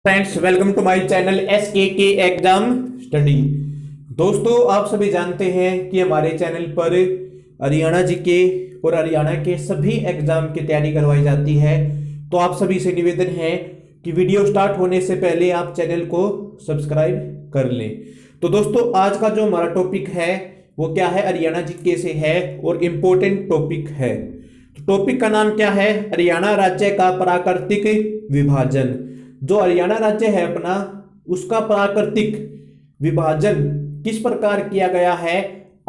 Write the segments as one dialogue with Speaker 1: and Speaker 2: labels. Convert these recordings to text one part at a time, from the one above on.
Speaker 1: Friends, welcome to my channel SKK exam study. दोस्तों, आप सभी जानते हैं कि हमारे चैनल पर हरियाणा जीके और हरियाणा के सभी एग्जाम की तैयारी करवाई जाती है। तो आप सभी से निवेदन है कि वीडियो स्टार्ट होने से पहले आप चैनल को सब्सक्राइब कर लें। तो दोस्तों, आज का जो हमारा टॉपिक है वो क्या है, हरियाणा जीके से है और इम्पोर्टेंट टॉपिक है। तो टॉपिक का नाम क्या है? हरियाणा राज्य का प्राकृतिक विभाजन। जो हरियाणा राज्य है अपना, उसका प्राकृतिक विभाजन किस प्रकार किया गया है,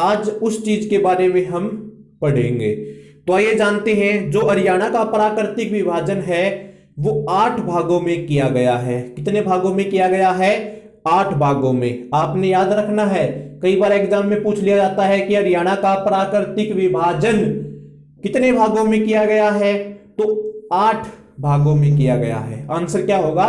Speaker 1: आज उस चीज के बारे में हम पढ़ेंगे। तो आइए जानते हैं। जो हरियाणा का प्राकृतिक विभाजन है वो 8 भागों में किया गया है। कितने भागों में किया गया है? 8 भागों में। आपने याद रखना है, कई बार एग्जाम में पूछ लिया जाता है कि हरियाणा का प्राकृतिक विभाजन कितने भागों में किया गया है, तो 8 भागों में किया गया है। आंसर क्या होगा?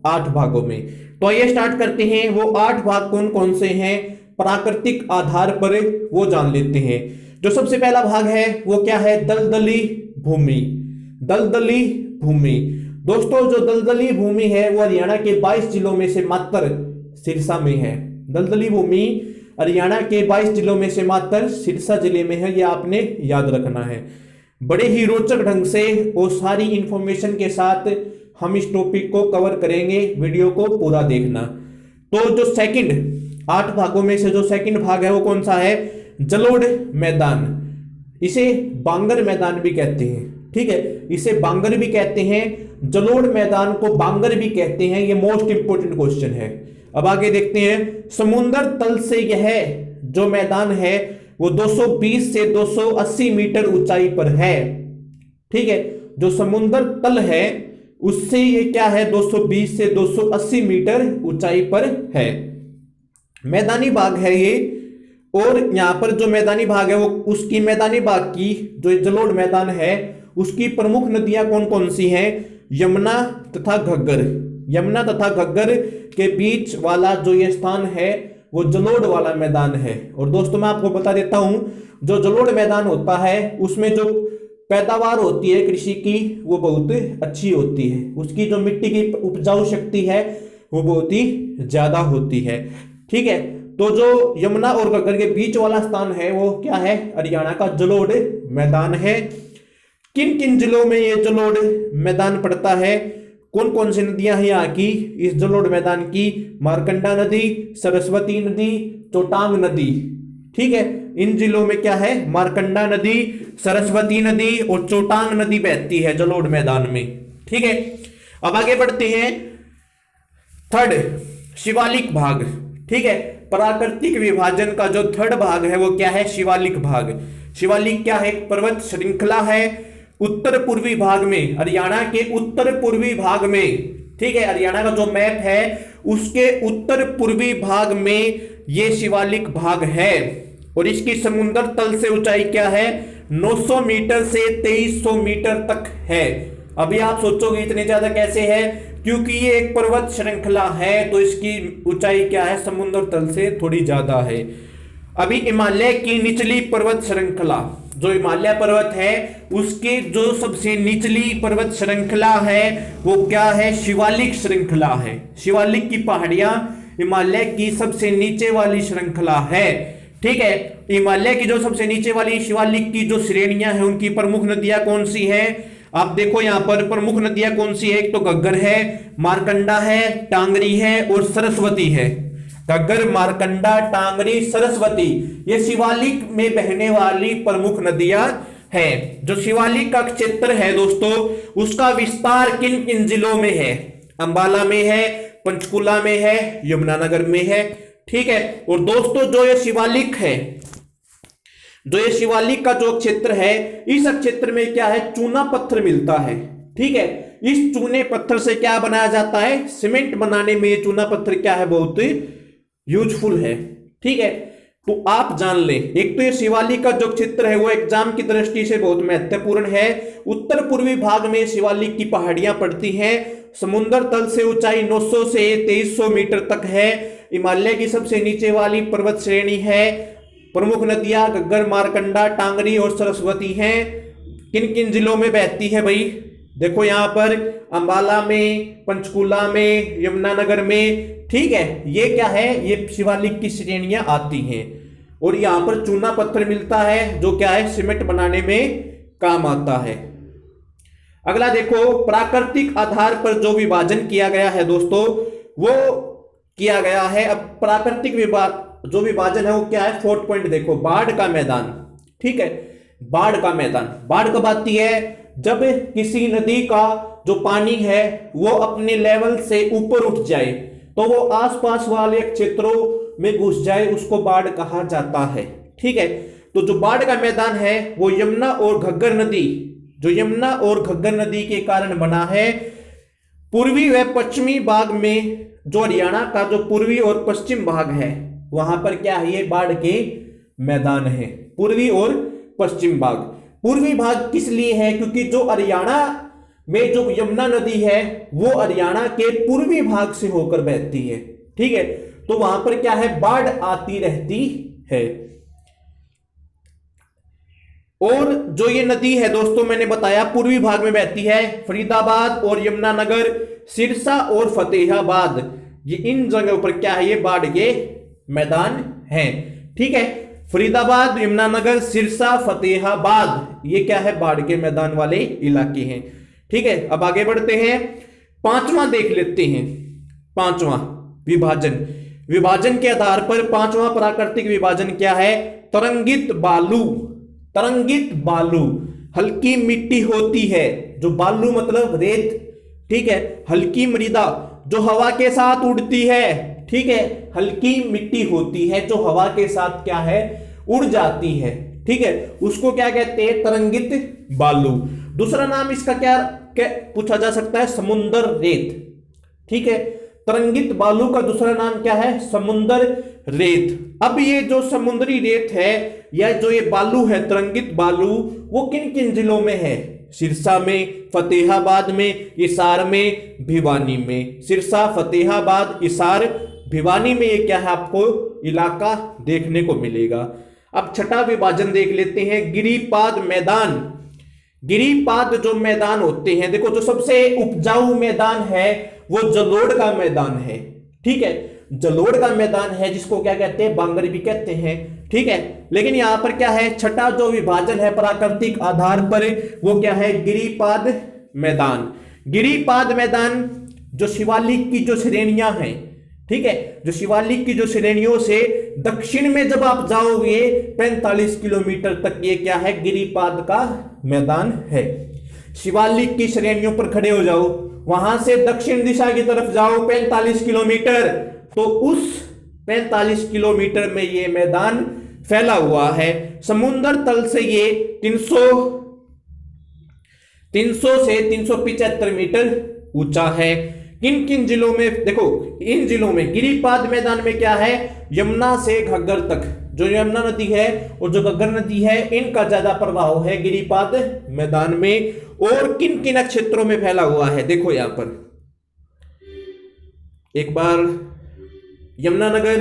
Speaker 1: 8 भागों में। तो आइए स्टार्ट करते हैं। वो 8 भाग कौन कौन से हैं प्राकृतिक आधार पर, वो जान लेते हैं। जो सबसे पहला भाग है वो क्या है? दलदली भूमि। दलदली भूमि दोस्तों, जो दलदली भूमि है वो हरियाणा के 22 जिलों में से मात्र सिरसा में है। दलदली भूमि हरियाणा के 22 जिलों में से मात्र सिरसा जिले में है। ये आपने याद रखना है। बड़े ही रोचक ढंग से और सारी इंफॉर्मेशन के साथ हम इस टॉपिक को कवर करेंगे। वीडियो को पूरा देखना। तो जो सेकंड 8 भागों में से जो सेकंड भाग है वो कौन सा है? जलोढ़ मैदान। इसे बांगर मैदान भी कहते हैं। ठीक है, इसे बांगर भी कहते हैं, जलोढ़ मैदान को बांगर भी कहते हैं। ये मोस्ट इंपोर्टेंट क्वेश्चन है। अब आगे देखते हैं। समुद्र तल से यह जो मैदान है वो 220 से 280 मीटर ऊंचाई पर है। ठीक है, जो समुद्र तल है उससे ये क्या है? 220 से 280 मीटर ऊंचाई पर है। मैदानी भाग है ये। और यहां पर जो मैदानी भाग है वो उसकी मैदानी भाग की जो जलोढ़ मैदान है उसकी प्रमुख नदियां कौन कौन सी हैं? यमुना तथा घग्गर। यमुना तथा घग्गर के बीच वाला जो ये स्थान है वो जलोढ़ वाला मैदान है। और दोस्तों, मैं आपको बता देता हूं, जो जलोढ़ मैदान होता है उसमें जो पैदावार होती है कृषि की वो बहुत अच्छी होती है। उसकी जो मिट्टी की उपजाऊ शक्ति है वो बहुत ही ज्यादा होती है। ठीक है, तो जो यमुना और घग्गर के बीच वाला स्थान है वो क्या है? हरियाणा का जलोढ़ मैदान है। किन किन जिलों में ये जलोढ़ मैदान पड़ता है? कौन कौन सी नदियां हैं यहाँ की इस जलोढ़ मैदान की? मारकंडा नदी, सरस्वती नदी, चोटांग नदी। ठीक है, इन जिलों में क्या है? मारकंडा नदी, सरस्वती नदी और चोटांग नदी बहती है जलोढ़ मैदान में। ठीक है, अब आगे बढ़ते हैं। थर्ड, शिवालिक भाग। ठीक है, प्राकृतिक विभाजन का जो थर्ड भाग है वो क्या है? शिवालिक भाग। शिवालिक क्या है? एक पर्वत श्रृंखला है उत्तर पूर्वी भाग में, हरियाणा के उत्तर पूर्वी भाग में। ठीक है, हरियाणा का जो मैप है उसके उत्तर पूर्वी भाग में ये शिवालिक भाग है। और इसकी समुद्र तल से ऊंचाई क्या है? 900 मीटर से 2300 मीटर तक है। अभी आप सोचोगे इतने ज्यादा कैसे है? क्योंकि ये एक पर्वत श्रृंखला है तो इसकी ऊंचाई क्या है? समुद्र तल से थोड़ी ज्यादा है। अभी हिमालय की निचली पर्वत श्रृंखला, जो हिमालय पर्वत है उसके जो सबसे निचली पर्वत श्रृंखला है वो क्या है? शिवालिक श्रृंखला है। शिवालिक की पहाड़ियां हिमालय की सबसे नीचे वाली श्रृंखला है। ठीक है, हिमालय की जो सबसे नीचे वाली शिवालिक की जो श्रेणियां हैं उनकी प्रमुख नदियां कौन सी है? आप देखो यहां पर प्रमुख नदियां कौन सी है? एक तो घग्गर है, मारकंडा है, टांगरी है और सरस्वती है। घग्गर, मारकंडा, टांगरी, सरस्वती ये शिवालिक में बहने वाली प्रमुख नदियां हैं। जो शिवालिक का क्षेत्र है दोस्तों उसका विस्तार किन किन जिलों में है? अंबाला में है, पंचकुला में है, यमुनानगर में है। ठीक है, और दोस्तों जो ये शिवालिक है, जो ये शिवालिक का जो क्षेत्र है इस क्षेत्र में क्या है? चूना पत्थर मिलता है। ठीक है, इस चूने पत्थर से क्या बनाया जाता है? सीमेंट बनाने में ये चूना पत्थर क्या है? बहुत यूजफुल है। ठीक है, तो आप जान लें, एक तो ये शिवालिक का जो क्षेत्र है वो एग्जाम की दृष्टि से बहुत महत्वपूर्ण है। उत्तर पूर्वी भाग में शिवालिक की पहाड़ियां पड़ती हैं। समुद्र तल से ऊंचाई 900 से 2300 मीटर तक है। हिमालय की सबसे नीचे वाली पर्वत श्रेणी है। प्रमुख नदियां घग्गर, मारकंडा, टांगरी और सरस्वती हैं। किन किन जिलों में बहती है भाई? देखो यहाँ पर अंबाला में, पंचकूला में, यमुनानगर में, ठीक है, ये क्या है, ये शिवालिक की श्रेणियां आती हैं। और यहाँ पर चूना पत्थर मिलता है जो क्या है, सीमेंट बनाने में काम आता है। अगला देखो, प्राकृतिक आधार पर जो विभाजन किया गया है दोस्तों, वो किया गया है। अब प्राकृतिक जो विभाजन है वो क्या है, 4th पॉइंट देखो, बाढ़ का मैदान, ठीक है, बाढ़ का मैदान। बाढ़ कब आती है, जब किसी नदी का जो पानी है वो अपने लेवल से ऊपर उठ जाए, तो वो आसपास वाले क्षेत्रों में घुस जाए, उसको बाढ़ कहा जाता है, ठीक है। तो जो बाढ़ का मैदान है वो यमुना और घग्गर नदी, जो यमुना और घग्गर नदी के कारण बना है। पूर्वी व पश्चिमी भाग में, जो हरियाणा का जो पूर्वी और पश्चिम भाग है, वहां पर क्या है, ये बाढ़ के मैदान है, पूर्वी और पश्चिम भाग। पूर्वी भाग किस लिए है, क्योंकि जो हरियाणा में जो यमुना नदी है वो हरियाणा के पूर्वी भाग से होकर बहती है, ठीक है। तो वहां पर क्या है, बाढ़ आती रहती है। और जो ये नदी है दोस्तों, मैंने बताया पूर्वी भाग में बहती है, फरीदाबाद और यमुनानगर, सिरसा और फतेहाबाद, ये इन जगहों पर क्या है, ये बाढ़ के मैदान हैं, ठीक है। फरीदाबाद, यमुनानगर, सिरसा, फतेहाबाद, ये क्या है, बाढ़ के मैदान वाले इलाके हैं, ठीक है। अब आगे बढ़ते हैं, पांचवा देख लेते हैं। पांचवा विभाजन, विभाजन के आधार पर पांचवा प्राकृतिक विभाजन क्या है, तरंगित बालू। तरंगित बालू, हल्की मिट्टी होती है, जो बालू मतलब रेत, ठीक है, हल्की मृदा जो हवा के साथ उड़ती है, ठीक है, हल्की मिट्टी होती है जो हवा के साथ क्या है, उड़ जाती है, ठीक है, उसको क्या कहते हैं, तरंगित बालू। दूसरा नाम इसका क्या पूछा जा सकता है, समुद्र रेत, ठीक है। तरंगित बालू का दूसरा नाम क्या है, समुद्र रेत। अब ये जो समुद्री रेत है या जो ये बालू है, तरंगित बालू, वो किन किन जिलों में है, सिरसा में, फतेहाबाद में, हिसार में, भिवानी में। सिरसा, फतेहाबाद, हिसार, भिवानी में ये क्या है, आपको इलाका देखने को मिलेगा। अब छठा विभाजन देख लेते हैं, गिरिपाद मैदान। गिरिपाद जो मैदान होते हैं, देखो जो सबसे उपजाऊ मैदान है वो जलोढ़ का मैदान है, ठीक है, जलोढ़ का मैदान है, जिसको क्या कहते हैं, बांगर भी कहते हैं, ठीक है। लेकिन यहां पर क्या है, छठा जो विभाजन है प्राकृतिक आधार पर, वो क्या है, गिरिपाद मैदान। गिरिपाद मैदान जो शिवालिक की जो श्रेणियां हैं, ठीक है, जो शिवालिक की जो श्रेणियों से दक्षिण में जब आप जाओगे 45 किलोमीटर तक, ये क्या है, गिरिपाद का मैदान है। शिवालिक की श्रेणियों पर खड़े हो जाओ, वहां से दक्षिण दिशा की तरफ जाओ 45 किलोमीटर, तो उस 45 किलोमीटर में ये मैदान फैला हुआ है। समुद्र तल से ये 300 से 375 मीटर ऊंचा है। किन किन जिलों में, देखो इन जिलों में, गिरिपाद मैदान में क्या है, यमुना से घग्गर तक, जो यमुना नदी है और जो घग्गर नदी है, इनका ज्यादा प्रभाव है गिरिपाद मैदान में। और किन किन क्षेत्रों में फैला हुआ है, देखो यहां पर एक बार, यमुनानगर,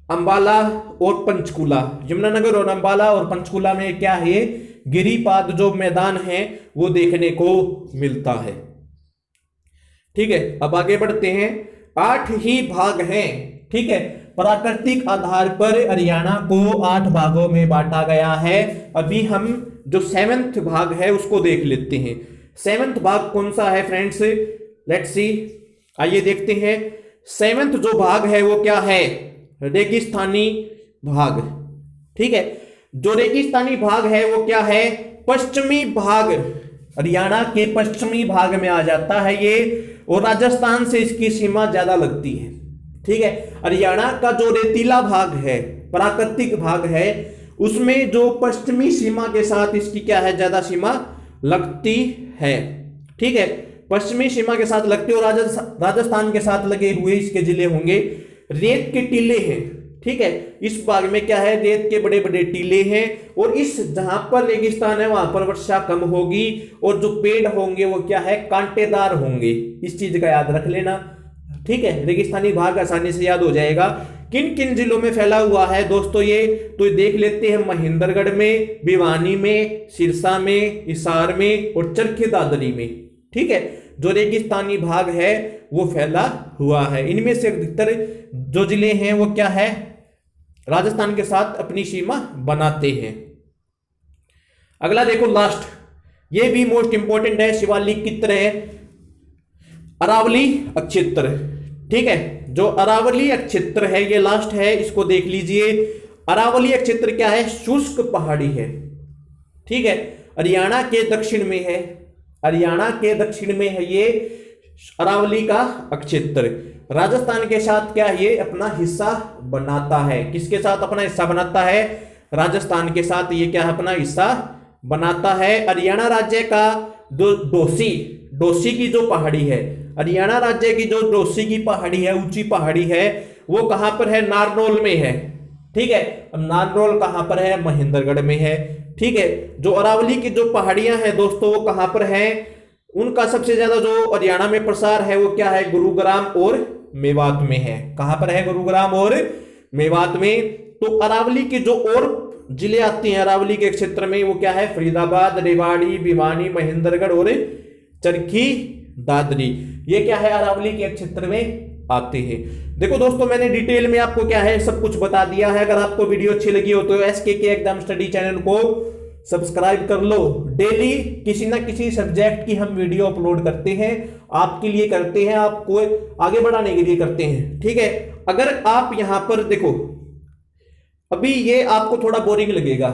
Speaker 1: अंबाला और पंचकूला। यमुनानगर और अंबाला और पंचकूला में क्या है, गिरिपाद जो मैदान है वो देखने को मिलता है, ठीक है। अब आगे बढ़ते हैं, 8 ही भाग हैं, ठीक है। प्राकृतिक आधार पर हरियाणा को 8 भागों में बांटा गया है। अभी हम जो 7th भाग है उसको देख लेते हैं। 7th भाग कौन सा है फ्रेंड्स, लेट्स सी, आइए देखते हैं। 7th जो भाग है वो क्या है, रेगिस्तानी भाग, ठीक है। जो रेगिस्तानी भाग है वो क्या है, पश्चिमी भाग, हरियाणा के पश्चिमी भाग में आ जाता है ये, और राजस्थान से इसकी सीमा ज्यादा लगती है, ठीक है। हरियाणा का जो रेतीला भाग है, प्राकृतिक भाग है, उसमें जो पश्चिमी सीमा के साथ इसकी क्या है, ज्यादा सीमा लगती है, ठीक है, पश्चिमी सीमा के साथ लगती है। और राजस्थान के साथ लगे हुए इसके जिले होंगे। रेत के टीले हैं, ठीक है, इस भाग में क्या है, रेत के बड़े बड़े टीले हैं। और इस जहां पर रेगिस्तान है वहां पर वर्षा कम होगी, और जो पेड़ होंगे वो क्या है, कांटेदार होंगे। इस चीज का याद रख लेना, ठीक है, रेगिस्तानी भाग आसानी से याद हो जाएगा। किन किन जिलों में फैला हुआ है दोस्तों ये, तो देख लेते हैं। महेंद्रगढ़ में, भिवानी में, सिरसा में, हिसार में और चरखी दादरी में। ठीक है, जो रेगिस्तानी भाग है वो फैला हुआ है। इनमें से अधिकतर जो जिले हैं वो क्या है, राजस्थान के साथ अपनी सीमा बनाते हैं। अगला देखो लास्ट, ये भी मोस्ट इंपोर्टेंट है, शिवालिक की तरह अरावली अक्षेत्र। ठीक है, जो अरावली अक्षेत्र है ये लास्ट है, इसको देख लीजिए। अरावली अक्षेत्र क्या है, शुष्क पहाड़ी है। ठीक है, हरियाणा के दक्षिण में है, हरियाणा के दक्षिण में है ये अरावली का अक्षेत्र। राजस्थान के साथ क्या ये अपना हिस्सा बनाता है, किसके साथ अपना हिस्सा बनाता है, राजस्थान के साथ ये क्या अपना हिस्सा बनाता है। हरियाणा राज्य का जो डोसी की जो पहाड़ी है, हरियाणा राज्य की जो डोसी की पहाड़ी है, ऊंची पहाड़ी है, वो कहां पर है, नारनौल में है। ठीक है, अब नारनौल कहां पर है, महेंद्रगढ़ में है। ठीक है, जो अरावली की जो पहाड़ियां हैं दोस्तों वो कहां पर हैं, उनका सबसे ज्यादा जो हरियाणा में प्रसार है वो क्या है, गुरुग्राम और मेवात में है। कहां पर है, गुरुग्राम और मेवात में। तो अरावली के जो और जिले आते हैं अरावली के क्षेत्र में वो क्या है, फरीदाबाद, रेवाड़ी, भिवानी, महेंद्रगढ़ और चरखी दादरी, ये क्या है अरावली के क्षेत्र में आते हैं। देखो दोस्तों, मैंने डिटेल में आपको क्या है सब कुछ बता दिया है। अगर आपको वीडियो अच्छी लगी हो तो एसके एग्जाम स्टडी चैनल को सब्सक्राइब कर लो। डेली किसी ना किसी सब्जेक्ट की हम वीडियो अपलोड करते हैं, आपके लिए करते हैं, आपको आगे बढ़ाने के लिए करते हैं। ठीक है, अगर आप यहां पर देखो, अभी ये आपको थोड़ा बोरिंग लगेगा।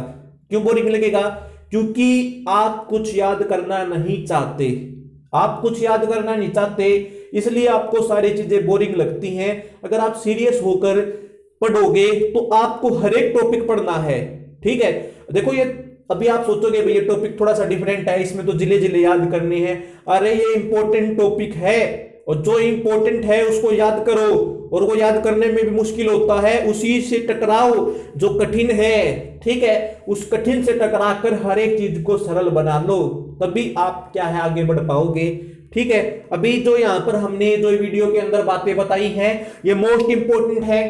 Speaker 1: क्यों बोरिंग लगेगा, क्योंकि आप कुछ याद करना नहीं चाहते, आप कुछ याद करना नहीं चाहते, इसलिए आपको सारी चीजें बोरिंग लगती हैं। अगर आप सीरियस होकर पढ़ोगे तो आपको हर एक टॉपिक पढ़ना है। ठीक है, देखो ये अभी आप सोचोगे भाई ये टॉपिक थोड़ा सा डिफरेंट है, इसमें तो जिले जिले याद करने हैं। अरे ये इंपॉर्टेंट टॉपिक है, और जो इंपॉर्टेंट है उसको याद करो, और वो याद करने में भी मुश्किल होता है, उसी से टकराओ जो कठिन है। ठीक है, उस कठिन से टकराकर हर एक चीज को सरल बना लो, तभी आप क्या है आगे बढ़ पाओगे। ठीक है, अभी जो यहां पर हमने जो वीडियो के अंदर बातें बताई हैं ये मोस्ट इंपोर्टेंट है।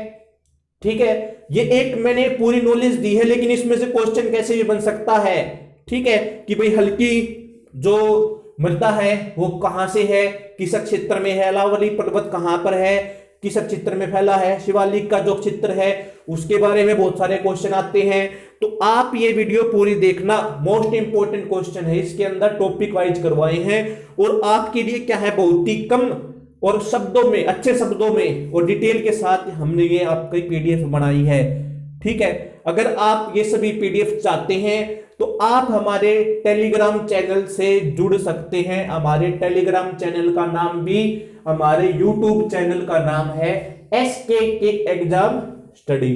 Speaker 1: ठीक है, ये एक मैंने पूरी नॉलेज दी है, लेकिन इसमें से क्वेश्चन कैसे भी बन सकता है। ठीक है, कि भाई हल्की जो मृदा है वो कहां से है, किस क्षेत्र में है, अरावली पर्वत कहां पर है, किस क्षेत्र में फैला है, शिवालिक का जो क्षेत्र है उसके बारे में बहुत सारे क्वेश्चन आते हैं। तो आप ये वीडियो पूरी देखना, मोस्ट इंपोर्टेंट क्वेश्चन है, इसके अंदर टॉपिक वाइज करवाए हैं, और आपके लिए क्या है बहुत ही कम और शब्दों में, अच्छे शब्दों में और डिटेल के साथ हमने ये आपकी पीडीएफ बनाई है। ठीक है, अगर आप ये सभी पीडीएफ चाहते हैं तो आप हमारे टेलीग्राम चैनल से जुड़ सकते हैं। हमारे टेलीग्राम चैनल का नाम भी हमारे यूट्यूब चैनल का नाम है एसके एग्जाम स्टडी।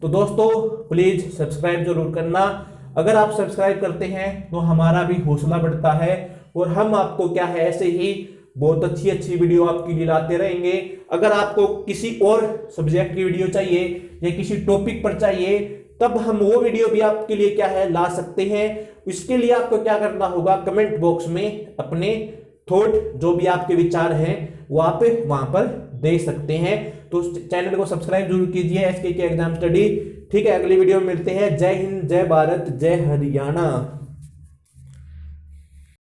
Speaker 1: तो दोस्तों प्लीज सब्सक्राइब जरूर करना। अगर आप सब्सक्राइब करते हैं तो हमारा भी हौसला बढ़ता है, और हम आपको क्या है ऐसे ही बहुत अच्छी अच्छी वीडियो आपके लिए लाते रहेंगे। अगर आपको किसी और सब्जेक्ट की वीडियो चाहिए या किसी टॉपिक पर चाहिए, तब हम वो वीडियो भी आपके लिए क्या है ला सकते हैं। इसके लिए आपको क्या करना होगा, कमेंट बॉक्स में अपने थॉट जो भी आपके विचार हैं वो आप वहां पर दे सकते हैं। तो चैनल को सब्सक्राइब जरूर कीजिए, एसके एग्जाम स्टडी। ठीक है, अगली वीडियो में मिलते हैं। जय हिंद, जय भारत, जय हरियाणा।